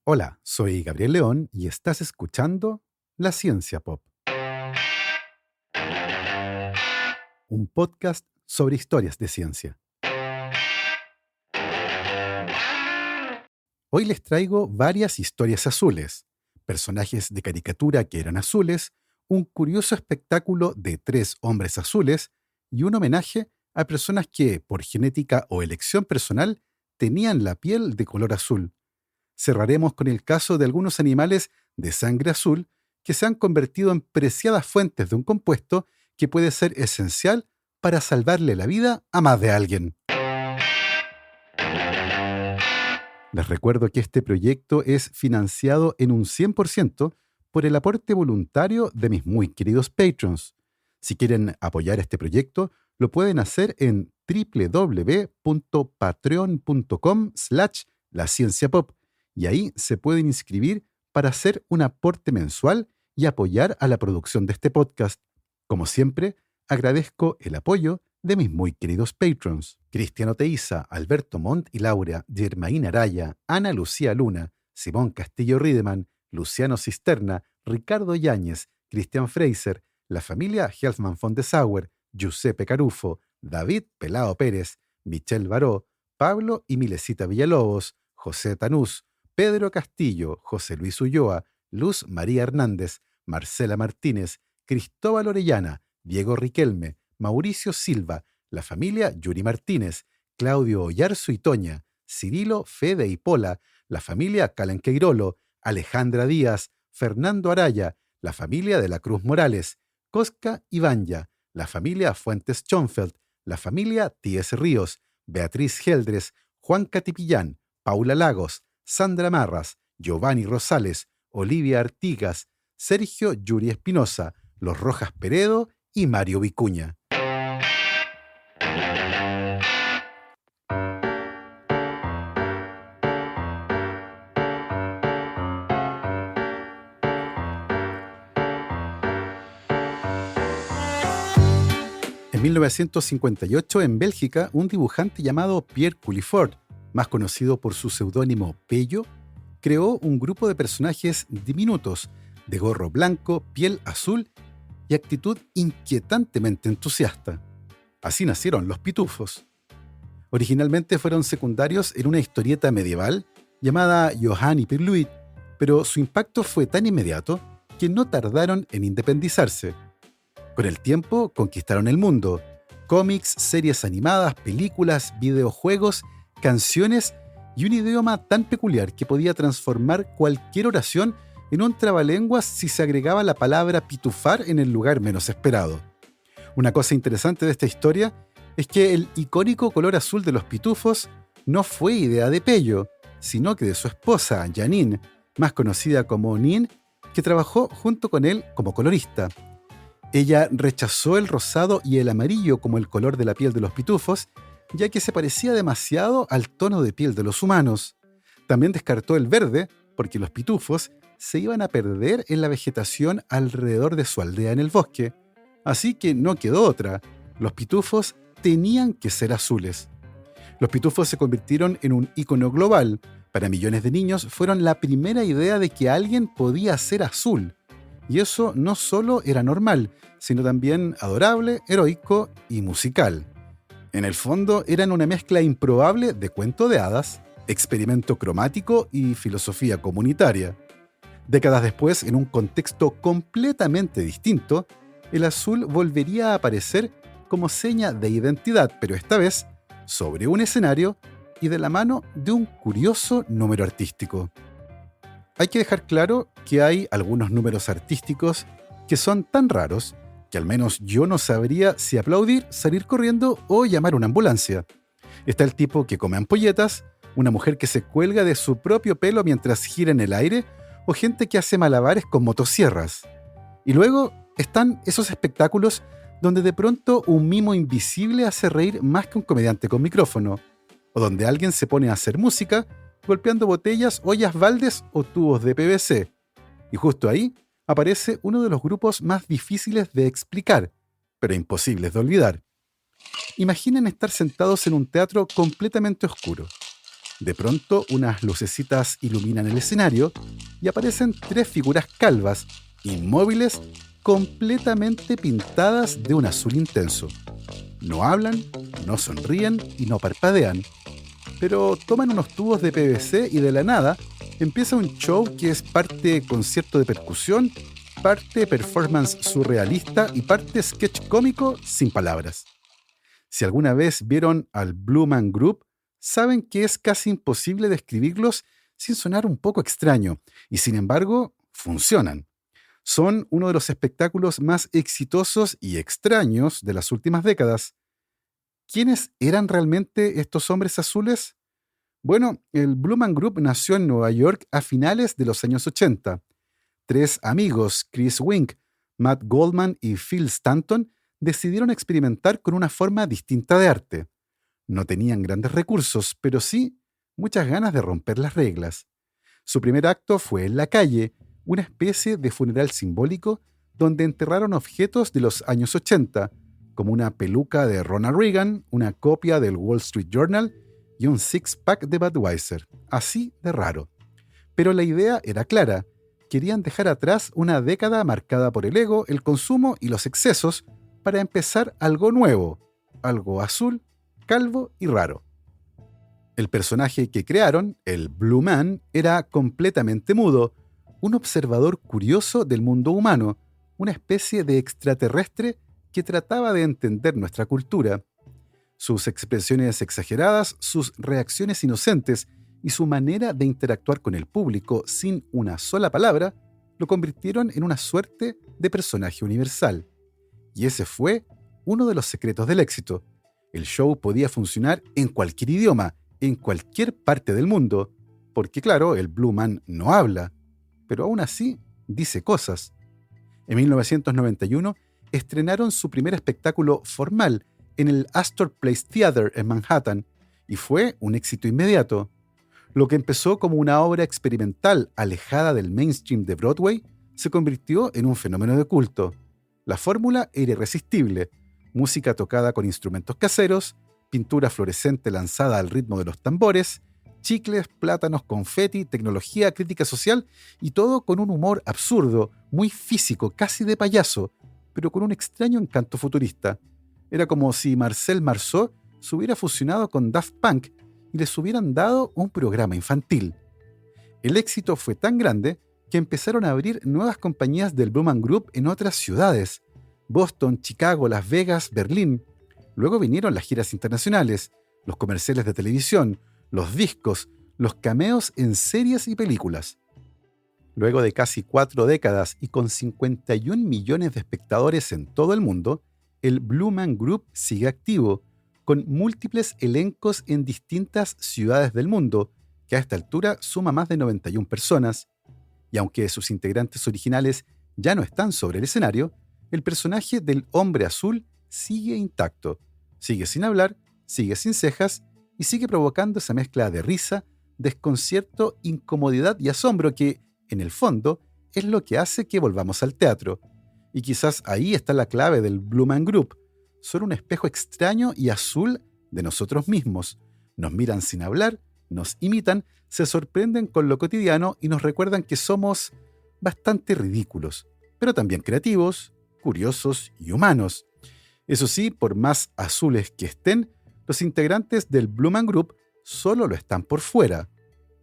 Hola, soy Gabriel León y estás escuchando La Ciencia Pop, un podcast sobre historias de ciencia. Hoy les traigo varias historias azules, personajes de caricatura que eran azules, un curioso espectáculo de 3 hombres azules y un homenaje a personas que, por genética o elección personal, tenían la piel de color azul. Cerraremos con el caso de algunos animales de sangre azul que se han convertido en preciadas fuentes de un compuesto que puede ser esencial para salvarle la vida a más de alguien. Les recuerdo que este proyecto es financiado en un 100% por el aporte voluntario de mis muy queridos patrons. Si quieren apoyar este proyecto, lo pueden hacer en www.patreon.com/lascienciapop y ahí se pueden inscribir para hacer un aporte mensual y apoyar a la producción de este podcast. Como siempre, agradezco el apoyo de mis muy queridos patrons: Cristiano Teiza, Alberto Montt y Laura, Germaín Araya, Ana Lucía Luna, Simón Castillo Riedemann, Luciano Cisterna, Ricardo Yáñez, Cristian Fraser, la familia Helfman von de Sauer, Giuseppe Carufo, David Pelao Pérez, Michelle Baró, Pablo y Milesita Villalobos, José Tanús, Pedro Castillo, José Luis Ulloa, Luz María Hernández, Marcela Martínez, Cristóbal Orellana, Diego Riquelme, Mauricio Silva, la familia Yuri Martínez, Claudio Oyarzo y Toña, Cirilo, Fede y Pola, la familia Calanqueirolo, Alejandra Díaz, Fernando Araya, la familia de la Cruz Morales, Cosca y Banya, la familia Fuentes Schonfeld, la familia Tíez Ríos, Beatriz Geldres, Juan Catipillán, Paula Lagos, Sandra Marras, Giovanni Rosales, Olivia Artigas, Sergio Yuri Espinosa, Los Rojas Peredo y Mario Vicuña. En 1958, en Bélgica, un dibujante llamado Pierre Culliford, más conocido por su seudónimo Pello, creó un grupo de personajes diminutos, de gorro blanco, piel azul y actitud inquietantemente entusiasta. Así nacieron los pitufos. Originalmente fueron secundarios en una historieta medieval llamada Johann y Pirluit, pero su impacto fue tan inmediato que no tardaron en independizarse. Con el tiempo conquistaron el mundo: cómics, series animadas, películas, videojuegos, canciones y un idioma tan peculiar que podía transformar cualquier oración en un trabalenguas si se agregaba la palabra pitufar en el lugar menos esperado. Una cosa interesante de esta historia es que el icónico color azul de los pitufos no fue idea de Pello, sino que de su esposa, Janine, más conocida como Nin, que trabajó junto con él como colorista. Ella rechazó el rosado y el amarillo como el color de la piel de los pitufos, ya que se parecía demasiado al tono de piel de los humanos. También descartó el verde, porque los pitufos se iban a perder en la vegetación alrededor de su aldea en el bosque. Así que no quedó otra: los pitufos tenían que ser azules. Los pitufos se convirtieron en un ícono global. Para millones de niños fueron la primera idea de que alguien podía ser azul. Y eso no solo era normal, sino también adorable, heroico y musical. En el fondo eran una mezcla improbable de cuento de hadas, experimento cromático y filosofía comunitaria. Décadas después, en un contexto completamente distinto, el azul volvería a aparecer como seña de identidad, pero esta vez sobre un escenario y de la mano de un curioso número artístico. Hay que dejar claro que hay algunos números artísticos que son tan raros que al menos yo no sabría si aplaudir, salir corriendo o llamar una ambulancia. Está el tipo que come ampolletas, una mujer que se cuelga de su propio pelo mientras gira en el aire, o gente que hace malabares con motosierras. Y luego están esos espectáculos donde de pronto un mimo invisible hace reír más que un comediante con micrófono, o donde alguien se pone a hacer música golpeando botellas, ollas baldes o tubos de PVC. Y justo ahí aparece uno de los grupos más difíciles de explicar, pero imposibles de olvidar. Imaginen estar sentados en un teatro completamente oscuro. De pronto, unas lucecitas iluminan el escenario y aparecen tres figuras calvas, inmóviles, completamente pintadas de un azul intenso. No hablan, no sonríen y no parpadean, pero toman unos tubos de PVC y de la nada empieza un show que es parte concierto de percusión, parte performance surrealista y parte sketch cómico sin palabras. Si alguna vez vieron al Blue Man Group, saben que es casi imposible describirlos sin sonar un poco extraño, y sin embargo, funcionan. Son uno de los espectáculos más exitosos y extraños de las últimas décadas. ¿Quiénes eran realmente estos hombres azules? Bueno, el Blue Man Group nació en Nueva York a finales de los años 80. Tres amigos, Chris Wink, Matt Goldman y Phil Stanton, decidieron experimentar con una forma distinta de arte. No tenían grandes recursos, pero sí muchas ganas de romper las reglas. Su primer acto fue en la calle, una especie de funeral simbólico donde enterraron objetos de los años 80, como una peluca de Ronald Reagan, una copia del Wall Street Journal y un six-pack de Budweiser, así de raro. Pero la idea era clara: querían dejar atrás una década marcada por el ego, el consumo y los excesos para empezar algo nuevo, algo azul, calvo y raro. El personaje que crearon, el Blue Man, era completamente mudo, un observador curioso del mundo humano, una especie de extraterrestre que trataba de entender nuestra cultura. Sus expresiones exageradas, sus reacciones inocentes y su manera de interactuar con el público sin una sola palabra lo convirtieron en una suerte de personaje universal. Y ese fue uno de los secretos del éxito. El show podía funcionar en cualquier idioma, en cualquier parte del mundo, porque claro, el Blue Man no habla, pero aún así dice cosas. En 1991 estrenaron su primer espectáculo formal en el Astor Place Theater en Manhattan, y fue un éxito inmediato. Lo que empezó como una obra experimental alejada del mainstream de Broadway se convirtió en un fenómeno de culto. La fórmula era irresistible: música tocada con instrumentos caseros, pintura fluorescente lanzada al ritmo de los tambores, chicles, plátanos, confeti, tecnología, crítica social y todo con un humor absurdo, muy físico, casi de payaso, pero con un extraño encanto futurista. Era como si Marcel Marceau se hubiera fusionado con Daft Punk y les hubieran dado un programa infantil. El éxito fue tan grande que empezaron a abrir nuevas compañías del Blue Man Group en otras ciudades: Boston, Chicago, Las Vegas, Berlín. Luego vinieron las giras internacionales, los comerciales de televisión, los discos, los cameos en series y películas. Luego de casi 4 décadas y con 51 millones de espectadores en todo el mundo, el Blue Man Group sigue activo, con múltiples elencos en distintas ciudades del mundo, que a esta altura suma más de 91 personas. Y aunque sus integrantes originales ya no están sobre el escenario, el personaje del hombre azul sigue intacto, sigue sin hablar, sigue sin cejas y sigue provocando esa mezcla de risa, desconcierto, incomodidad y asombro que, en el fondo, es lo que hace que volvamos al teatro. Y quizás ahí está la clave del Blue Man Group: son un espejo extraño y azul de nosotros mismos. Nos miran sin hablar, nos imitan, se sorprenden con lo cotidiano y nos recuerdan que somos bastante ridículos, pero también creativos, curiosos y humanos. Eso sí, por más azules que estén, los integrantes del Blue Man Group solo lo están por fuera.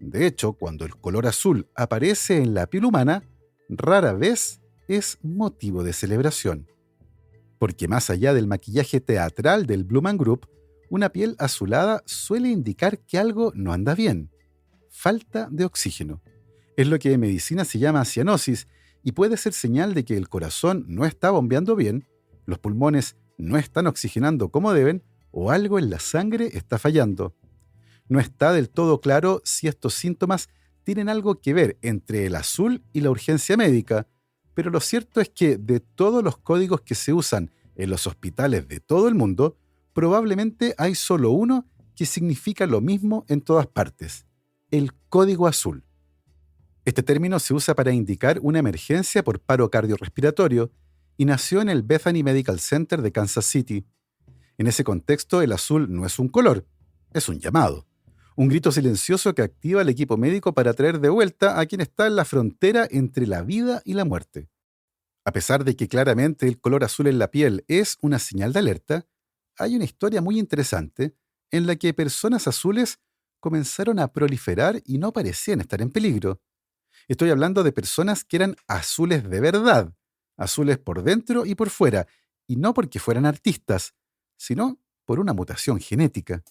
De hecho, cuando el color azul aparece en la piel humana, rara vez es motivo de celebración. Porque más allá del maquillaje teatral del Blue Man Group, una piel azulada suele indicar que algo no anda bien: falta de oxígeno. Es lo que en medicina se llama cianosis y puede ser señal de que el corazón no está bombeando bien, los pulmones no están oxigenando como deben o algo en la sangre está fallando. No está del todo claro si estos síntomas tienen algo que ver entre el azul y la urgencia médica, pero lo cierto es que de todos los códigos que se usan en los hospitales de todo el mundo, probablemente hay solo uno que significa lo mismo en todas partes: el código azul. Este término se usa para indicar una emergencia por paro cardiorrespiratorio y nació en el Bethany Medical Center de Kansas City. En ese contexto, el azul no es un color, es un llamado. Un grito silencioso que activa al equipo médico para traer de vuelta a quien está en la frontera entre la vida y la muerte. A pesar de que claramente el color azul en la piel es una señal de alerta, hay una historia muy interesante en la que personas azules comenzaron a proliferar y no parecían estar en peligro. Estoy hablando de personas que eran azules de verdad, azules por dentro y por fuera, y no porque fueran artistas, sino por una mutación genética.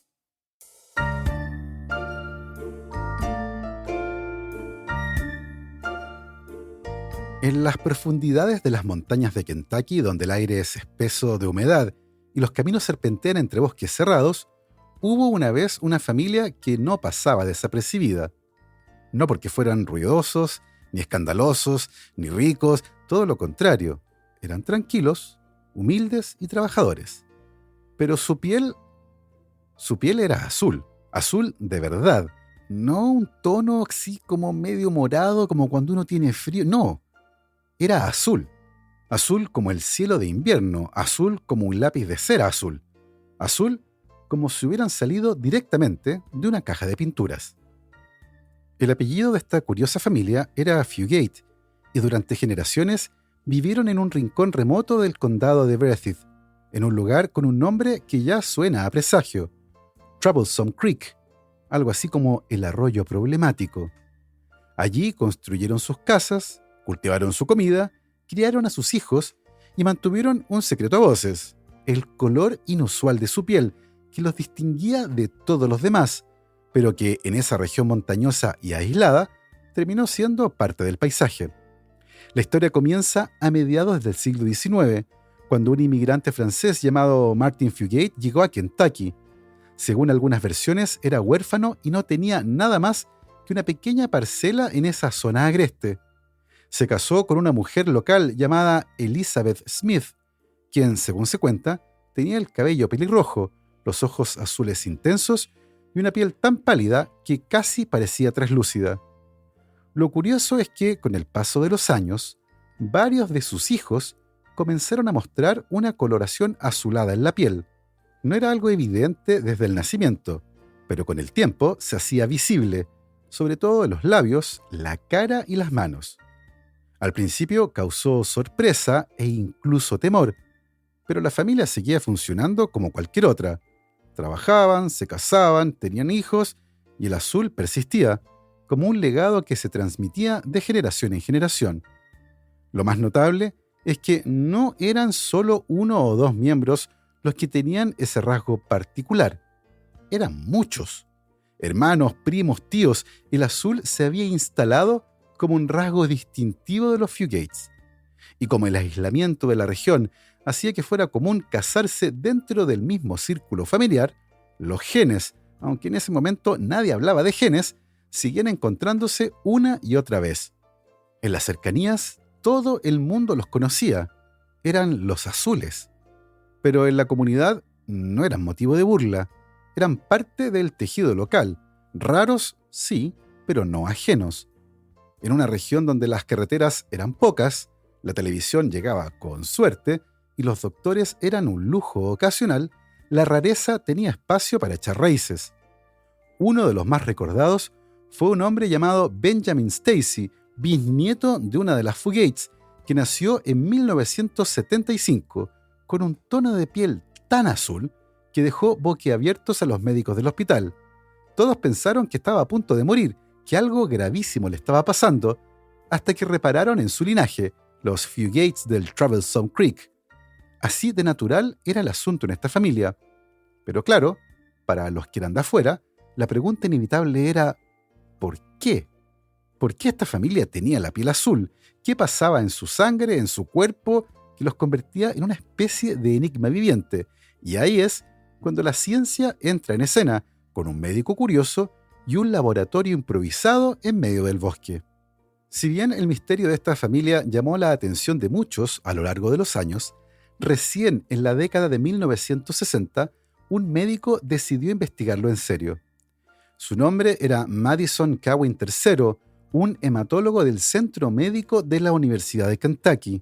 En las profundidades de las montañas de Kentucky, donde el aire es espeso de humedad y los caminos serpentean entre bosques cerrados, hubo una vez una familia que no pasaba desapercibida. No porque fueran ruidosos, ni escandalosos, ni ricos, todo lo contrario. Eran tranquilos, humildes y trabajadores. Pero su piel era azul, azul de verdad. No un tono así como medio morado, como cuando uno tiene frío, no. Era azul. Azul como el cielo de invierno, azul como un lápiz de cera azul. Azul como si hubieran salido directamente de una caja de pinturas. El apellido de esta curiosa familia era Fugate, y durante generaciones vivieron en un rincón remoto del condado de Berthitt, en un lugar con un nombre que ya suena a presagio, Troublesome Creek, algo así como el arroyo problemático. Allí construyeron sus casas, cultivaron su comida, criaron a sus hijos y mantuvieron un secreto a voces, el color inusual de su piel, que los distinguía de todos los demás, pero que en esa región montañosa y aislada terminó siendo parte del paisaje. La historia comienza a mediados del siglo XIX, cuando un inmigrante francés llamado Martin Fugate llegó a Kentucky. Según algunas versiones, era huérfano y no tenía nada más que una pequeña parcela en esa zona agreste. Se casó con una mujer local llamada Elizabeth Smith, quien, según se cuenta, tenía el cabello pelirrojo, los ojos azules intensos y una piel tan pálida que casi parecía traslúcida. Lo curioso es que, con el paso de los años, varios de sus hijos comenzaron a mostrar una coloración azulada en la piel. No era algo evidente desde el nacimiento, pero con el tiempo se hacía visible, sobre todo en los labios, la cara y las manos. Al principio causó sorpresa e incluso temor, pero la familia seguía funcionando como cualquier otra. Trabajaban, se casaban, tenían hijos y el azul persistía, como un legado que se transmitía de generación en generación. Lo más notable es que no eran solo uno o dos miembros los que tenían ese rasgo particular. Eran muchos. Hermanos, primos, tíos, el azul se había instalado como un rasgo distintivo de los Fugates. Y como el aislamiento de la región hacía que fuera común casarse dentro del mismo círculo familiar, los genes, aunque en ese momento nadie hablaba de genes, siguen encontrándose una y otra vez. En las cercanías, todo el mundo los conocía. Eran los azules. Pero en la comunidad no eran motivo de burla. Eran parte del tejido local. Raros, sí, pero no ajenos. En una región donde las carreteras eran pocas, la televisión llegaba con suerte y los doctores eran un lujo ocasional, la rareza tenía espacio para echar raíces. Uno de los más recordados fue un hombre llamado Benjamin Stacy, bisnieto de una de las Fugates, que nació en 1975 con un tono de piel tan azul que dejó boquiabiertos a los médicos del hospital. Todos pensaron que estaba a punto de morir, que algo gravísimo le estaba pasando, hasta que repararon en su linaje, los Fugates del Troublesome Creek. Así de natural era el asunto en esta familia. Pero claro, para los que eran de afuera, la pregunta inevitable era ¿por qué? ¿Por qué esta familia tenía la piel azul? ¿Qué pasaba en su sangre, en su cuerpo, que los convertía en una especie de enigma viviente? Y ahí es cuando la ciencia entra en escena, con un médico curioso y un laboratorio improvisado en medio del bosque. Si bien el misterio de esta familia llamó la atención de muchos a lo largo de los años, recién en la década de 1960, un médico decidió investigarlo en serio. Su nombre era Madison Cowan III, un hematólogo del Centro Médico de la Universidad de Kentucky.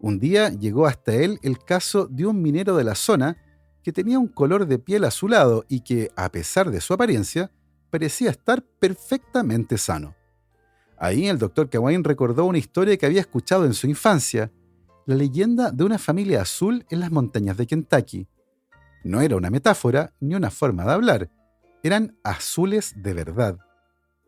Un día llegó hasta él el caso de un minero de la zona que tenía un color de piel azulado y que, a pesar de su apariencia, parecía estar perfectamente sano. Ahí el Dr. Gawain recordó una historia que había escuchado en su infancia, la leyenda de una familia azul en las montañas de Kentucky. No era una metáfora ni una forma de hablar, eran azules de verdad.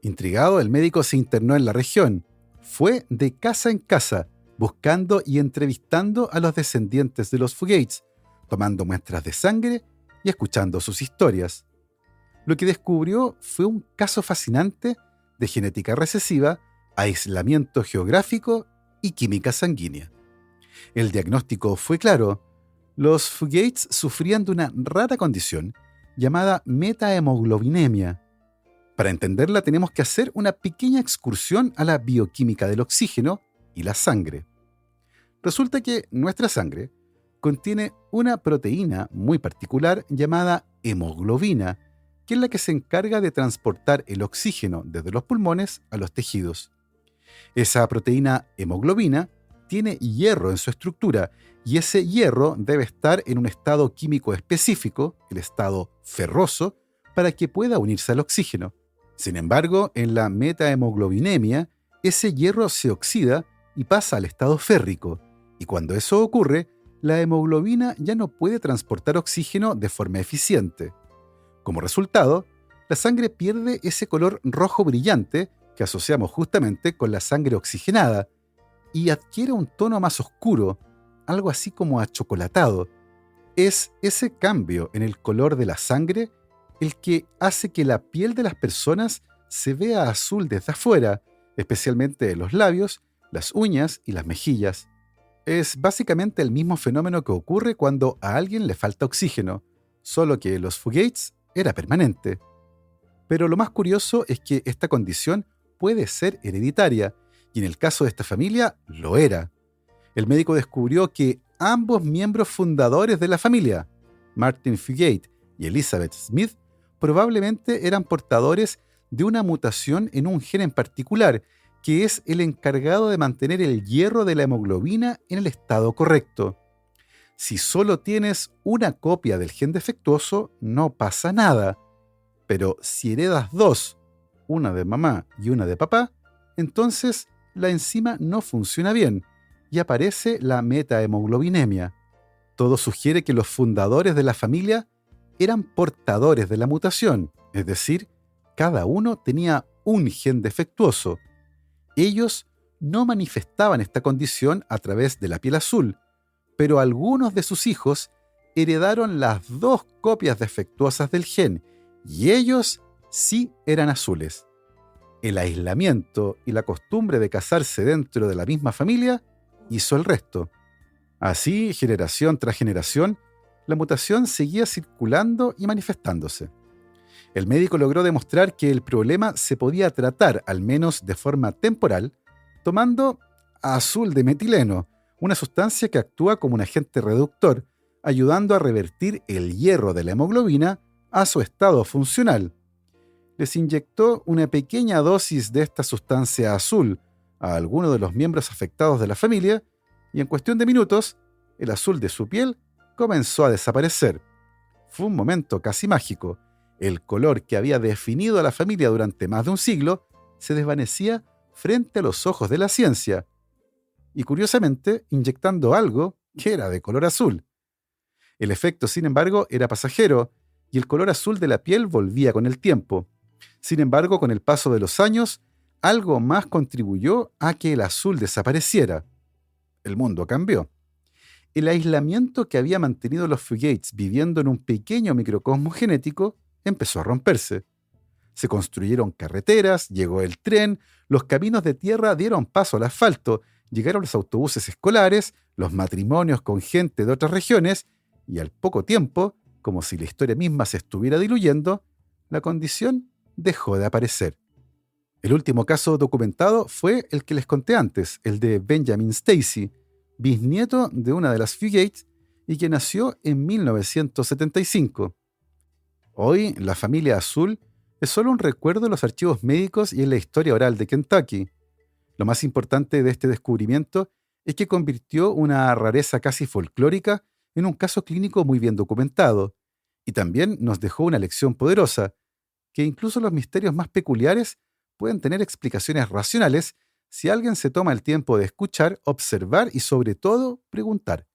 Intrigado, el médico se internó en la región. Fue de casa en casa, buscando y entrevistando a los descendientes de los Fugates, tomando muestras de sangre y escuchando sus historias. Lo que descubrió fue un caso fascinante de genética recesiva, aislamiento geográfico y química sanguínea. El diagnóstico fue claro. Los Fugates sufrían de una rara condición llamada metahemoglobinemia. Para entenderla tenemos que hacer una pequeña excursión a la bioquímica del oxígeno y la sangre. Resulta que nuestra sangre contiene una proteína muy particular llamada hemoglobina, que es la que se encarga de transportar el oxígeno desde los pulmones a los tejidos. Esa proteína hemoglobina tiene hierro en su estructura y ese hierro debe estar en un estado químico específico, el estado ferroso, para que pueda unirse al oxígeno. Sin embargo, en la metahemoglobinemia, ese hierro se oxida y pasa al estado férrico, y cuando eso ocurre, la hemoglobina ya no puede transportar oxígeno de forma eficiente. Como resultado, la sangre pierde ese color rojo brillante que asociamos justamente con la sangre oxigenada y adquiere un tono más oscuro, algo así como achocolatado. Es ese cambio en el color de la sangre el que hace que la piel de las personas se vea azul desde afuera, especialmente los labios, las uñas y las mejillas. Es básicamente el mismo fenómeno que ocurre cuando a alguien le falta oxígeno, solo que los Fugates era permanente. Pero lo más curioso es que esta condición puede ser hereditaria, y en el caso de esta familia lo era. El médico descubrió que ambos miembros fundadores de la familia, Martin Fugate y Elizabeth Smith, probablemente eran portadores de una mutación en un gen en particular, que es el encargado de mantener el hierro de la hemoglobina en el estado correcto. Si solo tienes una copia del gen defectuoso, no pasa nada. Pero si heredas dos, una de mamá y una de papá, entonces la enzima no funciona bien y aparece la metahemoglobinemia. Todo sugiere que los fundadores de la familia eran portadores de la mutación, es decir, cada uno tenía un gen defectuoso. Ellos no manifestaban esta condición a través de la piel azul, pero algunos de sus hijos heredaron las dos copias defectuosas del gen, y ellos sí eran azules. El aislamiento y la costumbre de casarse dentro de la misma familia hizo el resto. Así, generación tras generación, la mutación seguía circulando y manifestándose. El médico logró demostrar que el problema se podía tratar, al menos de forma temporal, tomando azul de metileno, una sustancia que actúa como un agente reductor, ayudando a revertir el hierro de la hemoglobina a su estado funcional. Les inyectó una pequeña dosis de esta sustancia azul a alguno de los miembros afectados de la familia y en cuestión de minutos, el azul de su piel comenzó a desaparecer. Fue un momento casi mágico. El color que había definido a la familia durante más de un siglo se desvanecía frente a los ojos de la ciencia, y curiosamente inyectando algo que era de color azul. El efecto, sin embargo, era pasajero, y el color azul de la piel volvía con el tiempo. Sin embargo, con el paso de los años, algo más contribuyó a que el azul desapareciera. El mundo cambió. El aislamiento que había mantenido los Fugates viviendo en un pequeño microcosmos genético empezó a romperse. Se construyeron carreteras, llegó el tren, los caminos de tierra dieron paso al asfalto, llegaron los autobuses escolares, los matrimonios con gente de otras regiones, y al poco tiempo, como si la historia misma se estuviera diluyendo, la condición dejó de aparecer. El último caso documentado fue el que les conté antes, el de Benjamin Stacy, bisnieto de una de las Fugates y que nació en 1975. Hoy, la familia azul es solo un recuerdo en los archivos médicos y en la historia oral de Kentucky. Lo más importante de este descubrimiento es que convirtió una rareza casi folclórica en un caso clínico muy bien documentado, y también nos dejó una lección poderosa. que incluso los misterios más peculiares pueden tener explicaciones racionales si alguien se toma el tiempo de escuchar, observar y sobre todo preguntar.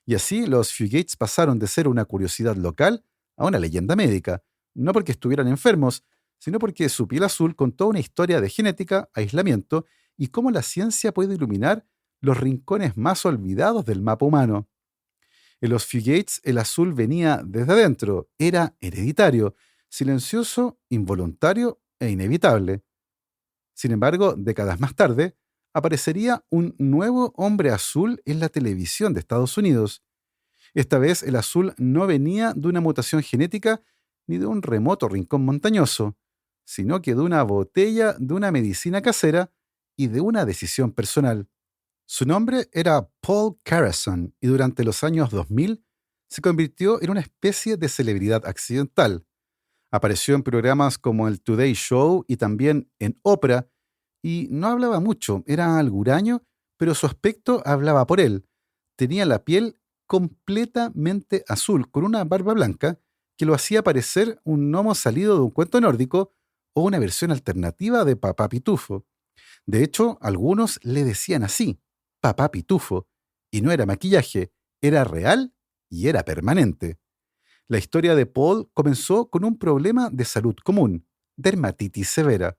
Y así los Fugates pasaron de ser una curiosidad local a una leyenda médica, no porque estuvieran enfermos, sino porque su piel azul contó una historia de genética, aislamiento y cómo la ciencia puede iluminar los rincones más olvidados del mapa humano. En los Fugates el azul venía desde adentro, era hereditario, silencioso, involuntario e inevitable. Sin embargo, décadas más tarde, aparecería un nuevo hombre azul en la televisión de Estados Unidos. Esta vez el azul no venía de una mutación genética ni de un remoto rincón montañoso, sino que de una botella de una medicina casera y de una decisión personal. Su nombre era Paul Carrason y durante los años 2000 se convirtió en una especie de celebridad accidental. Apareció en programas como el Today Show y también en Oprah, y no hablaba mucho, era algo huraño, pero su aspecto hablaba por él. Tenía la piel completamente azul, con una barba blanca que lo hacía parecer un gnomo salido de un cuento nórdico o una versión alternativa de Papá Pitufo. De hecho, algunos le decían así, Papá Pitufo, y no era maquillaje, era real y era permanente. La historia de Paul comenzó con un problema de salud común, dermatitis severa.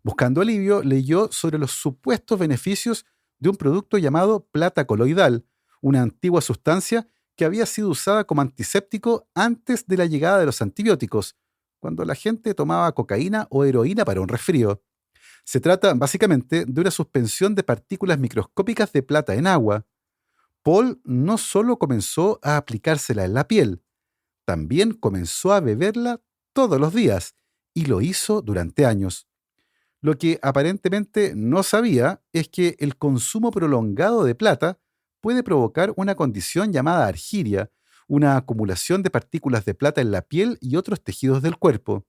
Buscando alivio, leyó sobre los supuestos beneficios de un producto llamado plata coloidal, una antigua sustancia que había sido usada como antiséptico antes de la llegada de los antibióticos, cuando la gente tomaba cocaína o heroína para un resfrío. Se trata básicamente de una suspensión de partículas microscópicas de plata en agua. Paul no solo comenzó a aplicársela en la piel, también comenzó a beberla todos los días, y lo hizo durante años. Lo que aparentemente no sabía es que el consumo prolongado de plata puede provocar una condición llamada argiria, una acumulación de partículas de plata en la piel y otros tejidos del cuerpo.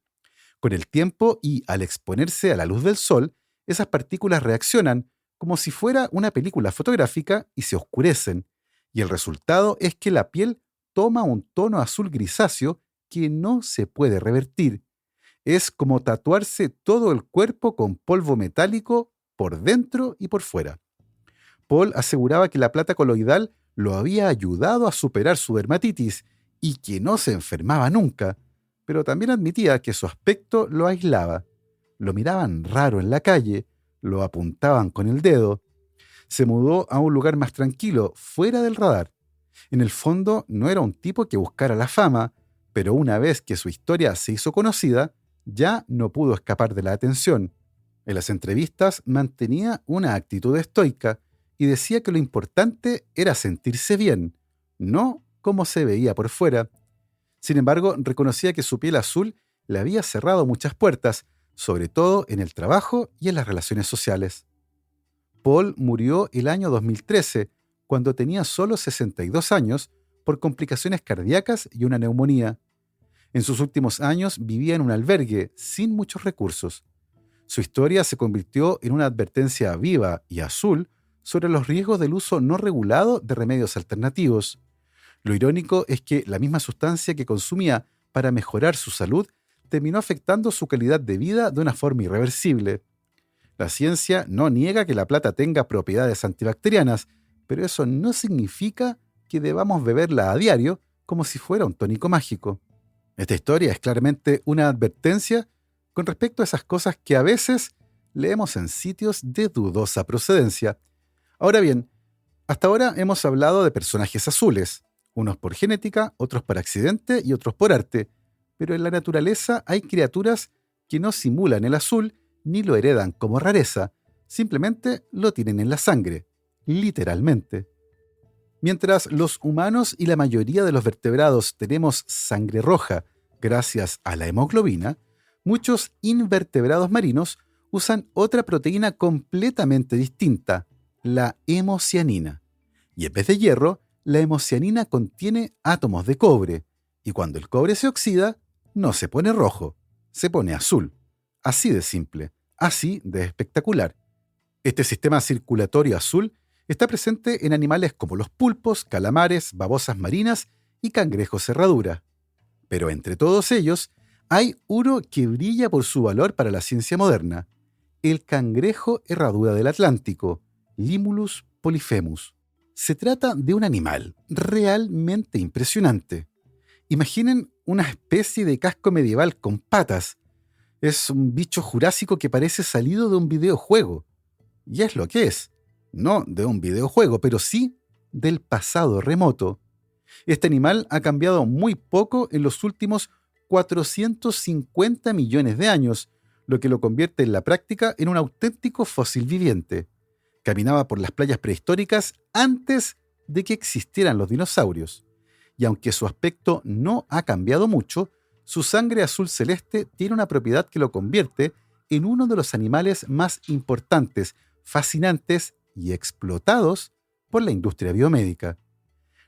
Con el tiempo y al exponerse a la luz del sol, esas partículas reaccionan como si fuera una película fotográfica y se oscurecen, y el resultado es que la piel toma un tono azul grisáceo que no se puede revertir. Es como tatuarse todo el cuerpo con polvo metálico por dentro y por fuera. Paul aseguraba que la plata coloidal lo había ayudado a superar su dermatitis y que no se enfermaba nunca, pero también admitía que su aspecto lo aislaba. Lo miraban raro en la calle, lo apuntaban con el dedo. Se mudó a un lugar más tranquilo, fuera del radar. En el fondo no era un tipo que buscara la fama, pero una vez que su historia se hizo conocida, ya no pudo escapar de la atención. En las entrevistas mantenía una actitud estoica y decía que lo importante era sentirse bien, no como se veía por fuera. Sin embargo, reconocía que su piel azul le había cerrado muchas puertas, sobre todo en el trabajo y en las relaciones sociales. Paul murió el año 2013, cuando tenía solo 62 años, por complicaciones cardíacas y una neumonía. En sus últimos años vivía en un albergue, sin muchos recursos. Su historia se convirtió en una advertencia viva y azul sobre los riesgos del uso no regulado de remedios alternativos. Lo irónico es que la misma sustancia que consumía para mejorar su salud terminó afectando su calidad de vida de una forma irreversible. La ciencia no niega que la plata tenga propiedades antibacterianas, pero eso no significa que debamos beberla a diario como si fuera un tónico mágico. Esta historia es claramente una advertencia con respecto a esas cosas que a veces leemos en sitios de dudosa procedencia. Ahora bien, hasta ahora hemos hablado de personajes azules, unos por genética, otros por accidente y otros por arte, pero en la naturaleza hay criaturas que no simulan el azul ni lo heredan como rareza, simplemente lo tienen en la sangre, literalmente. Mientras los humanos y la mayoría de los vertebrados tenemos sangre roja gracias a la hemoglobina, muchos invertebrados marinos usan otra proteína completamente distinta, la hemocianina. Y en vez de hierro, la hemocianina contiene átomos de cobre, y cuando el cobre se oxida, no se pone rojo, se pone azul. Así de simple, así de espectacular. Este sistema circulatorio azul está presente en animales como los pulpos, calamares, babosas marinas y cangrejos herradura. Pero entre todos ellos, Hay uno que brilla por su valor para la ciencia moderna: el cangrejo herradura del Atlántico, Limulus polyphemus. Se trata de un animal realmente impresionante. Imaginen una especie de casco medieval con patas. Es un bicho jurásico que parece salido de un videojuego. Y es lo que es. No de un videojuego, pero sí del pasado remoto. Este animal ha cambiado muy poco en los últimos 450 millones de años, lo que lo convierte en la práctica en un auténtico fósil viviente. Caminaba por las playas prehistóricas antes de que existieran los dinosaurios. Y aunque su aspecto no ha cambiado mucho, su sangre azul celeste tiene una propiedad que lo convierte en uno de los animales más importantes, fascinantes y explotados por la industria biomédica.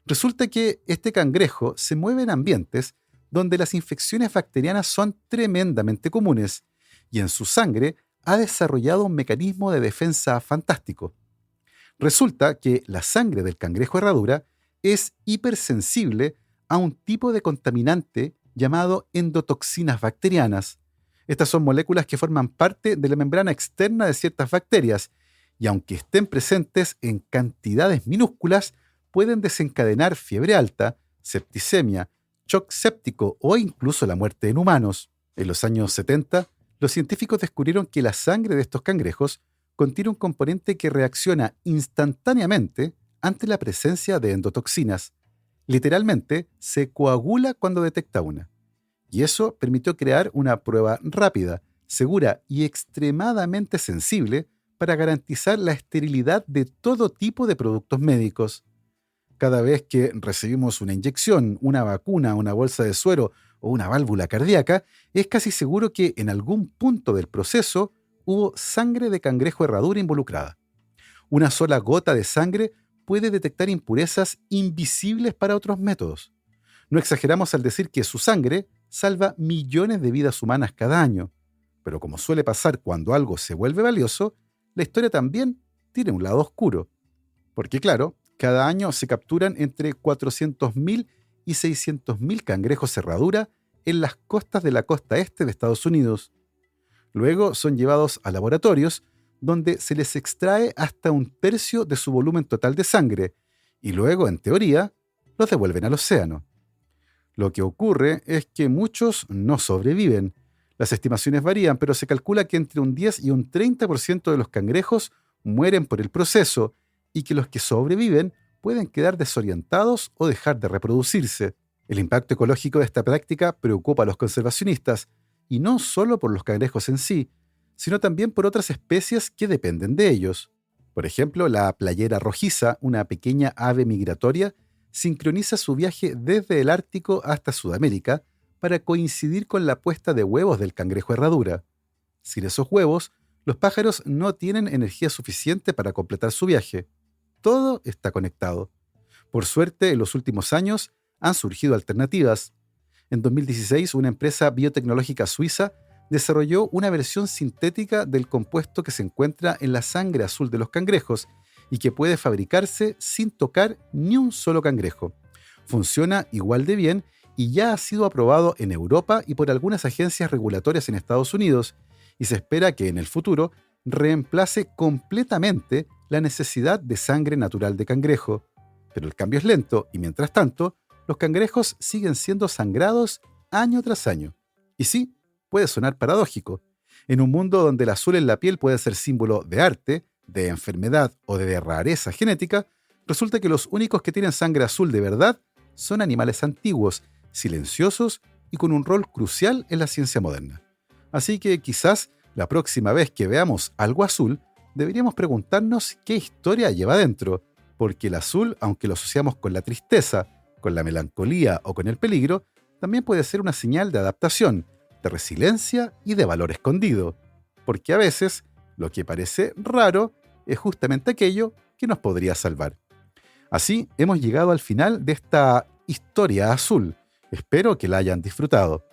Resulta que este cangrejo se mueve en ambientes donde las infecciones bacterianas son tremendamente comunes, y en su sangre ha desarrollado un mecanismo de defensa fantástico. Resulta que la sangre del cangrejo herradura es hipersensible a un tipo de contaminante llamado endotoxinas bacterianas. Estas son moléculas que forman parte de la membrana externa de ciertas bacterias, y aunque estén presentes en cantidades minúsculas, pueden desencadenar fiebre alta, septicemia, shock séptico o incluso la muerte en humanos. En los años 70, los científicos descubrieron que la sangre de estos cangrejos contiene un componente que reacciona instantáneamente ante la presencia de endotoxinas. Literalmente, se coagula cuando detecta una. Y eso permitió crear una prueba rápida, segura y extremadamente sensible para garantizar la esterilidad de todo tipo de productos médicos. Cada vez que recibimos una inyección, una vacuna, una bolsa de suero o una válvula cardíaca, es casi seguro que en algún punto del proceso hubo sangre de cangrejo herradura involucrada. Una sola gota de sangre puede detectar impurezas invisibles para otros métodos. No exageramos al decir que su sangre salva millones de vidas humanas cada año, pero como suele pasar cuando algo se vuelve valioso, la historia también tiene un lado oscuro. Porque claro, cada año se capturan entre 400.000 y 600.000 cangrejos herradura en las costas de la costa este de Estados Unidos. Luego son llevados a laboratorios donde se les extrae hasta un tercio de su volumen total de sangre y luego, en teoría, los devuelven al océano. Lo que ocurre es que muchos no sobreviven. Las estimaciones varían, pero se calcula que entre un 10 y un 30% de los cangrejos mueren por el proceso y que los que sobreviven pueden quedar desorientados o dejar de reproducirse. El impacto ecológico de esta práctica preocupa a los conservacionistas, y no solo por los cangrejos en sí, sino también por otras especies que dependen de ellos. Por ejemplo, la playera rojiza, una pequeña ave migratoria, sincroniza su viaje desde el Ártico hasta Sudamérica para coincidir con la puesta de huevos del cangrejo herradura. Sin esos huevos, los pájaros no tienen energía suficiente para completar su viaje. Todo está conectado. Por suerte, en los últimos años han surgido alternativas. En 2016, una empresa biotecnológica suiza desarrolló una versión sintética del compuesto que se encuentra en la sangre azul de los cangrejos y que puede fabricarse sin tocar ni un solo cangrejo. Funciona igual de bien y ya ha sido aprobado en Europa y por algunas agencias regulatorias en Estados Unidos, y se espera que en el futuro reemplace completamente la necesidad de sangre natural de cangrejo. Pero el cambio es lento y mientras tanto, los cangrejos siguen siendo sangrados año tras año. Y sí, puede sonar paradójico. En un mundo donde el azul en la piel puede ser símbolo de arte, de enfermedad o de rareza genética, resulta que los únicos que tienen sangre azul de verdad son animales antiguos, silenciosos y con un rol crucial en la ciencia moderna. Así que quizás la próxima vez que veamos algo azul, deberíamos preguntarnos qué historia lleva dentro, porque el azul, aunque lo asociamos con la tristeza, con la melancolía o con el peligro, también puede ser una señal de adaptación, de resiliencia y de valor escondido, porque a veces lo que parece raro es justamente aquello que nos podría salvar. Así hemos llegado al final de esta historia azul. Espero que la hayan disfrutado.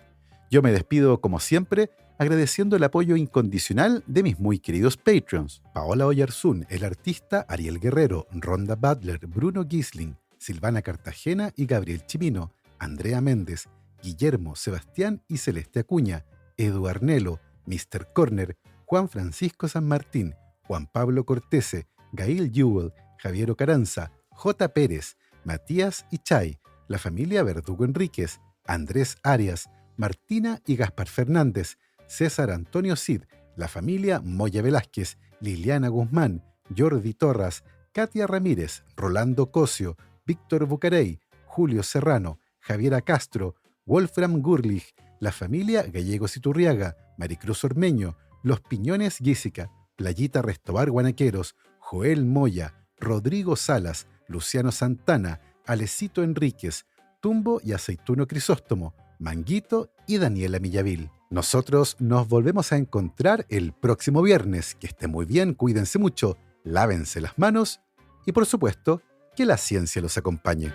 Yo me despido como siempre agradeciendo el apoyo incondicional de mis muy queridos Patreons: Paola Oyarzún, el artista, Ariel Guerrero, Ronda Butler, Bruno Gisling, Silvana Cartagena y Gabriel Chimino, Andrea Méndez, Guillermo, Sebastián y Celeste Acuña, Edu Arnelo, Mr. Corner, Juan Francisco San Martín, Juan Pablo Cortese, Gail Jewell, Javier Ocaranza, J. Pérez, Matías y Chay, la familia Verdugo Enríquez, Andrés Arias, Martina y Gaspar Fernández, César Antonio Cid, la familia Moya Velázquez, Liliana Guzmán, Jordi Torras, Katia Ramírez, Rolando Cosio, Víctor Bucarey, Julio Serrano, Javiera Castro, Wolfram Gurlich, la familia Gallegos Iturriaga, Maricruz Ormeño, Los Piñones Guísica, Playita Restobar Guanaqueros, Joel Moya, Rodrigo Salas, Luciano Santana, Alecito Enríquez, Tumbo y Aceituno Crisóstomo, Manguito y Daniela Millavil. Nosotros nos volvemos a encontrar el próximo viernes. Que esté muy bien, cuídense mucho, lávense las manos y por supuesto, que la ciencia los acompañe.